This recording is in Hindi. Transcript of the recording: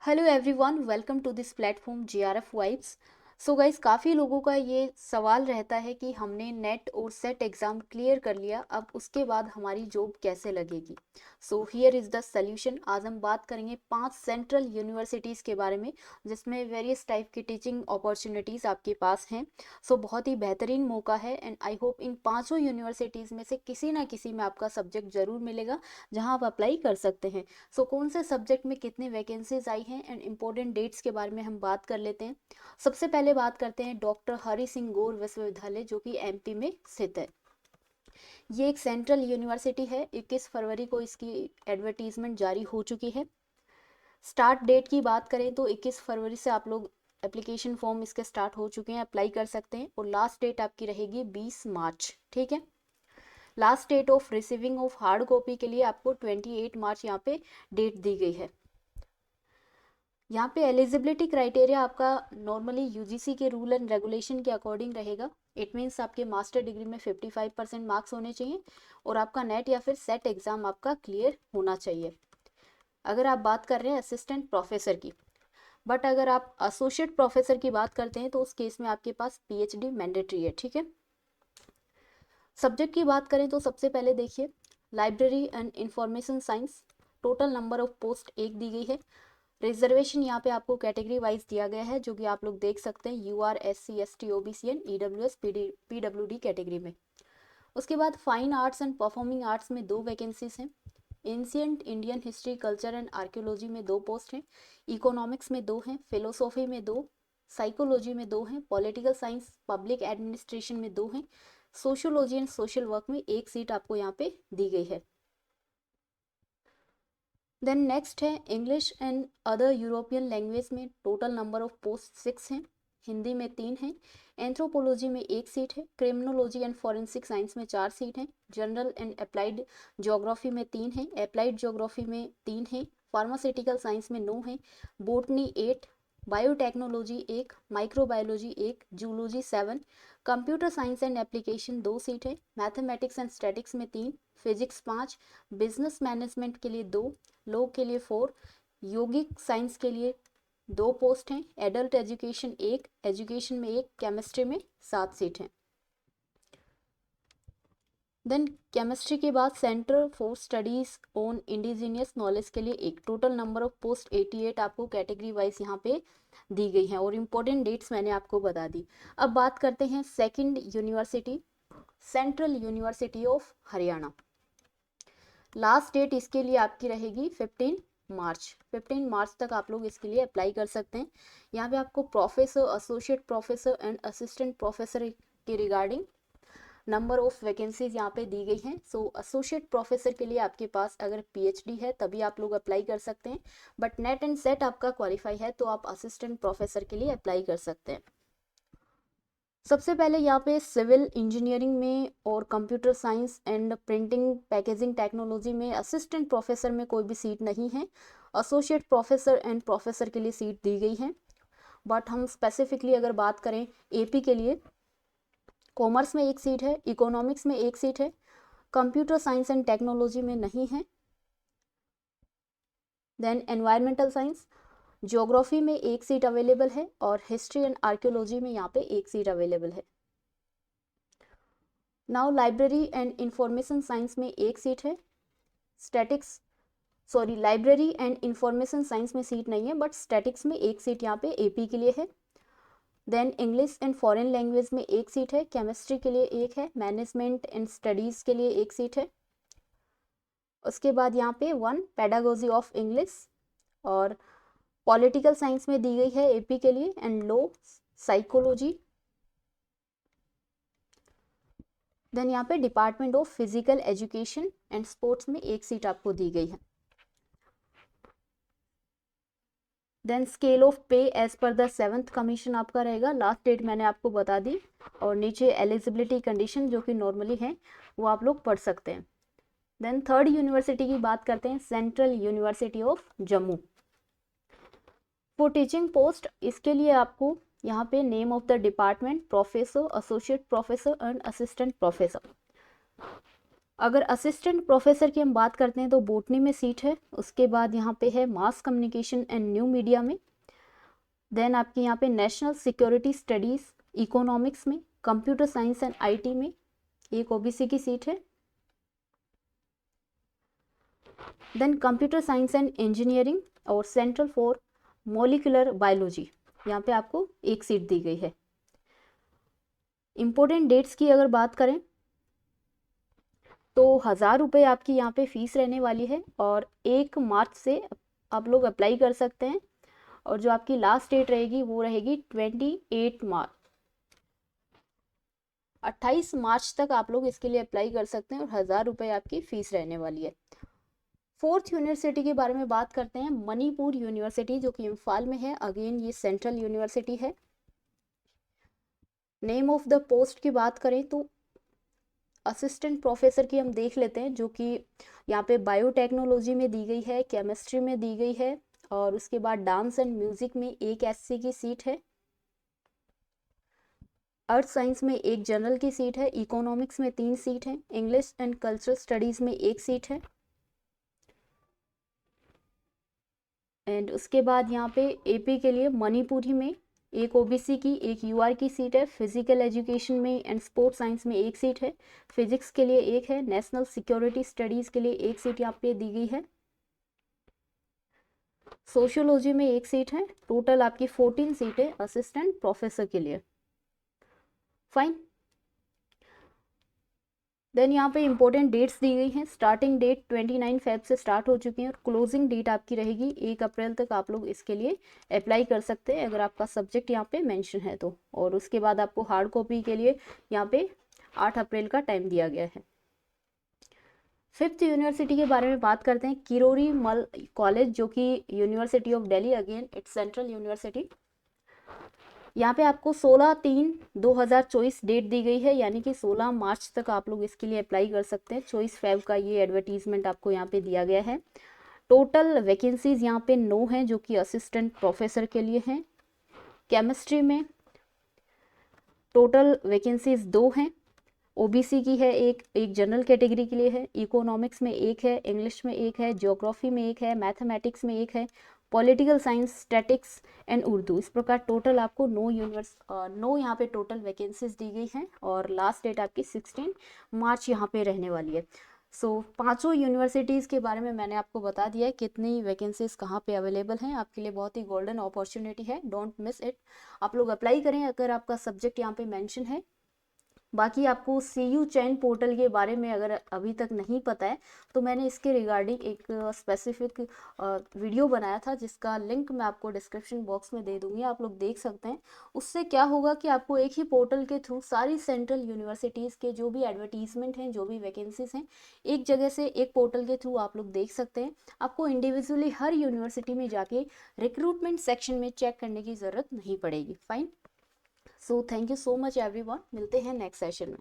Hello everyone, welcome to this platform GRF vibes. So guys, काफ़ी लोगों का ये सवाल रहता है कि हमने नेट और सेट एग्ज़ाम क्लियर कर लिया, अब उसके बाद हमारी जॉब कैसे लगेगी। So here is the solution. आज हम बात करेंगे 5 सेंट्रल यूनिवर्सिटीज़ के बारे में जिसमें वेरियस टाइप की टीचिंग अपॉर्चुनिटीज़ आपके पास हैं। सो बहुत ही बेहतरीन मौका है एंड आई होप इन पाँचों यूनिवर्सिटीज़ में से किसी ना किसी में आपका सब्जेक्ट ज़रूर मिलेगा जहाँ आप अप्लाई कर सकते हैं। सो कौन से सब्जेक्ट में कितनी वैकेंसीज आई हैं एंड इम्पोर्टेंट डेट्स के बारे में हम बात कर लेते हैं। सबसे पहले बात करते हैं डॉक्टर हरि सिंह गौर विश्वविद्यालय जो कि एमपी में स्थित है। ये एक सेंट्रल यूनिवर्सिटी है। 21 फरवरी को इसकी एडवर्टीजमेंट जारी हो चुकी है। स्टार्ट डेट की बात करें तो 21 फरवरी से आप लोग एप्लीकेशन फॉर्म इसके स्टार्ट हो चुके हैं, अप्लाई कर सकते हैं और लास्ट डेट आपकी रहेगी 20 मार्च। ठीक है। Last date of receiving of hard copy के लिए आपको 28 मार्च यहाँ पे डेट दी गई है। यहाँ पे एलिजिबिलिटी क्राइटेरिया आपका नॉर्मली यूजीसी के रूल एंड रेगुलेशन के अकॉर्डिंग रहेगा। इट मीन्स आपके मास्टर डिग्री में 55% मार्क्स होने चाहिए और आपका नेट या फिर सेट एग्जाम आपका क्लियर होना चाहिए अगर आप बात कर रहे हैं असिस्टेंट प्रोफेसर की। बट अगर आप एसोसिएट प्रोफेसर की बात करते हैं तो उस केस में आपके पास पीएचडी मैंडेटरी है। ठीक है। सब्जेक्ट की बात करें तो सबसे पहले देखिए library and information science. Total number of post 1 दी गई है। रिजर्वेशन यहाँ पे आपको कैटेगरी वाइज दिया गया है जो कि आप लोग देख सकते हैं, UR SC ST OBC and EWS PWD category में। उसके बाद fine arts and performing arts में 2 वैकेंसीज हैं। Ancient Indian history culture and archaeology में 2 पोस्ट हैं। इकोनॉमिक्स में 2 हैं। फिलोसॉफी में 2, साइकोलॉजी में 2 हैं। पॉलिटिकल साइंस पब्लिक एडमिनिस्ट्रेशन में 2 हैं। सोशियोलॉजी एंड सोशल वर्क में 1 सीट आपको यहाँ पे दी गई है। देन नेक्स्ट है English and other European language में टोटल नंबर ऑफ पोस्ट 6 हैं। हिंदी में 3 हैं। एंथ्रोपोलॉजी में 1 सीट है। क्रिमिनोलॉजी एंड फॉरेंसिक साइंस में 4 सीट हैं। जनरल एंड अप्लाइड ज्योग्राफी में 3 हैं। अप्लाइड ज्योग्राफी में 3 हैं। फार्मास्यूटिकल साइंस में 9 हैं। Botany 8, biotechnology 1, microbiology 1, zoology 7, computer science and application 2 seat है। मैथमेटिक्स एंड स्टैटिक्स में 3, फिजिक्स 5, बिजनेस मैनेजमेंट के लिए 2, लॉ के लिए 4, योगिक साइंस के लिए 2 पोस्ट हैं। एडल्ट एजुकेशन 1, एजुकेशन में 1, केमिस्ट्री में 7 सीट हैं। देन केमिस्ट्री के बाद centre for studies on indigenous knowledge के लिए 1, टोटल नंबर ऑफ पोस्ट 88 आपको कैटेगरी वाइज यहाँ पे दी गई हैं और इम्पोर्टेंट डेट्स मैंने आपको बता दी। अब बात करते हैं second university, central university of Haryana. Last date इसके लिए आपकी रहेगी 15 मार्च। 15 मार्च तक आप लोग इसके लिए अप्लाई कर सकते हैं। यहाँ पे आपको professor, associate professor and assistant professor के रिगार्डिंग नंबर ऑफ वैकेंसीज यहाँ पे दी गई हैं। सो एसोसिएट प्रोफेसर के लिए आपके पास अगर पीएचडी है तभी आप लोग अप्लाई कर सकते हैं, बट नेट एंड सेट आपका क्वालिफाई है तो आप असिस्टेंट प्रोफेसर के लिए अप्लाई कर सकते हैं। सबसे पहले यहाँ पे सिविल इंजीनियरिंग में और computer science and printing packaging technology में असिस्टेंट प्रोफेसर में कोई भी सीट नहीं है। एसोसिएट प्रोफेसर एंड प्रोफेसर के लिए सीट दी गई है। बट हम स्पेसिफिकली अगर बात करें एपी के लिए, कॉमर्स में 1 सीट है, इकोनॉमिक्स में 1 सीट है, कंप्यूटर साइंस एंड टेक्नोलॉजी में नहीं है। देन एनवायरमेंटल साइंस, ज्योग्राफी में 1 सीट अवेलेबल है और हिस्ट्री एंड आर्कियोलॉजी में यहाँ पे 1 सीट अवेलेबल है। Now library and information science में 1 सीट है। लाइब्रेरी एंड इंफॉर्मेशन साइंस में सीट नहीं है, बट स्टैटिक्स में 1 सीट यहाँ पे एपी के लिए है। Then English and foreign language में 1 सीट है। केमिस्ट्री के लिए 1 है। मैनेजमेंट एंड स्टडीज के लिए 1 सीट है। उसके बाद यहाँ पे 1 पेडागोजी ऑफ इंग्लिश और पॉलिटिकल साइंस में दी गई है एपी के लिए एंड लॉ, साइकोलॉजी। देन यहाँ पे department of physical education and sports में 1 सीट आपको दी गई है। Then scale of pay as पर द 7th कमीशन आपका रहेगा। लास्ट डेट मैंने आपको बता दी और नीचे एलिजिबिलिटी कंडीशन जो कि नॉर्मली है वो आप लोग पढ़ सकते हैं। देन थर्ड यूनिवर्सिटी की बात करते हैं, central university of Jammu. For teaching post इसके लिए आपको यहाँ पे name of the department, professor, associate professor and assistant professor. अगर असिस्टेंट प्रोफेसर की हम बात करते हैं तो बोटनी में सीट है, उसके बाद यहाँ पे है mass communication and new media में, देन आपके यहाँ पे नेशनल सिक्योरिटी स्टडीज़ इकोनॉमिक्स में, कंप्यूटर साइंस एंड आईटी में एक ओबीसी की सीट है, then computer science and engineering और सेंट्रल फॉर मॉलिक्यूलर बायोलॉजी, यहाँ पे आपको एक सीट दी गई है। इम्पोर्टेंट डेट्स की अगर बात करें तो 1000 रुपये आपकी यहाँ पे फीस रहने वाली है और 1 मार्च से आप लोग अप्लाई कर सकते हैं, और जो आपकी लास्ट डेट रहेगी वो रहेगी 28 मार्च, 28 मार्च तक आप लोग इसके लिए अप्लाई कर सकते हैं और 1000 रुपये आपकी फीस रहने वाली है। फोर्थ यूनिवर्सिटी के बारे में बात करते हैं, मणिपुर यूनिवर्सिटी जो कि इम्फाल में है। अगेन ये सेंट्रल यूनिवर्सिटी है। नेम ऑफ द पोस्ट की बात करें तो असिस्टेंट प्रोफेसर की हम देख लेते हैं, जो कि यहाँ पे बायोटेक्नोलॉजी में दी गई है, केमिस्ट्री में दी गई है, और उसके बाद डांस एंड म्यूजिक में एक एससी की सीट है, अर्थ साइंस में एक जनरल की सीट है, इकोनॉमिक्स में 3 सीट है, इंग्लिश एंड कल्चरल स्टडीज में एक सीट है, एंड उसके बाद यहाँ पे एपी के लिए मणिपुरी में एक ओबीसी की एक यूआर की सीट है, फिजिकल एजुकेशन में एंड स्पोर्ट्स साइंस में एक सीट है, फिजिक्स के लिए एक है, नेशनल सिक्योरिटी स्टडीज के लिए एक सीट यहाँ पे दी गई है, सोशियोलॉजी में एक सीट है। टोटल आपकी 14 सीट है असिस्टेंट प्रोफेसर के लिए। फाइन। देन यहाँ पे इंपॉर्टेंट डेट्स दी गई हैं। स्टार्टिंग डेट 29 फेब से स्टार्ट हो चुकी है और क्लोजिंग डेट आपकी रहेगी 1 अप्रैल तक आप लोग इसके लिए अप्लाई कर सकते हैं अगर आपका सब्जेक्ट यहाँ पे मेंशन है तो, और उसके बाद आपको हार्ड कॉपी के लिए यहाँ पे 8 अप्रैल का टाइम दिया गया है। फिफ्थ यूनिवर्सिटी के बारे में बात करते हैं, किरोरी मल कॉलेज जो कि university of Delhi, again it's central university. यहाँ पे आपको 16/3/2024 डेट दी गई है, यानी कि 16 मार्च तक आप लोग इसके लिए अप्लाई कर सकते हैं। 24 फेब का ये एडवर्टीजमेंट आपको यहाँ पे दिया गया है। टोटल वैकेंसीज यहाँ पे 9 हैं जो कि असिस्टेंट प्रोफेसर के लिए हैं। केमिस्ट्री में टोटल वैकेंसीज 2 हैं, ओबीसी की है एक जनरल कैटेगरी के लिए है, इकोनॉमिक्स में एक है, इंग्लिश में एक है, ज्योग्राफी में एक है, मैथमेटिक्स में एक है, political science, statics and Urdu. इस प्रकार टोटल आपको 9 यहाँ पे टोटल वैकेंसीज दी गई हैं और लास्ट डेट आपकी 16 मार्च यहाँ पे रहने वाली है। सो पांचों यूनिवर्सिटीज़ के बारे में मैंने आपको बता दिया है कितनी वैकेंसीज कहाँ पे अवेलेबल हैं। आपके लिए बहुत ही गोल्डन अपॉर्चुनिटी है, डोंट मिस इट। आप लोग अप्लाई करें अगर आपका सब्जेक्ट यहाँ पे मेंशन है। बाकी आपको CU चैन पोर्टल के बारे में अगर अभी तक नहीं पता है तो मैंने इसके रिगार्डिंग एक स्पेसिफिक वीडियो बनाया था जिसका लिंक मैं आपको डिस्क्रिप्शन बॉक्स में दे दूंगी, आप लोग देख सकते हैं। उससे क्या होगा कि आपको एक ही पोर्टल के थ्रू सारी सेंट्रल यूनिवर्सिटीज़ के जो भी एडवर्टीजमेंट हैं, जो भी वैकेंसीज हैं, एक जगह से एक पोर्टल के थ्रू आप लोग देख सकते हैं। आपको इंडिविजुअली हर यूनिवर्सिटी में जाके रिक्रूटमेंट सेक्शन में चेक करने की ज़रूरत नहीं पड़ेगी। Fine. So thank you so much everyone, मिलते हैं नेक्स्ट सेशन में।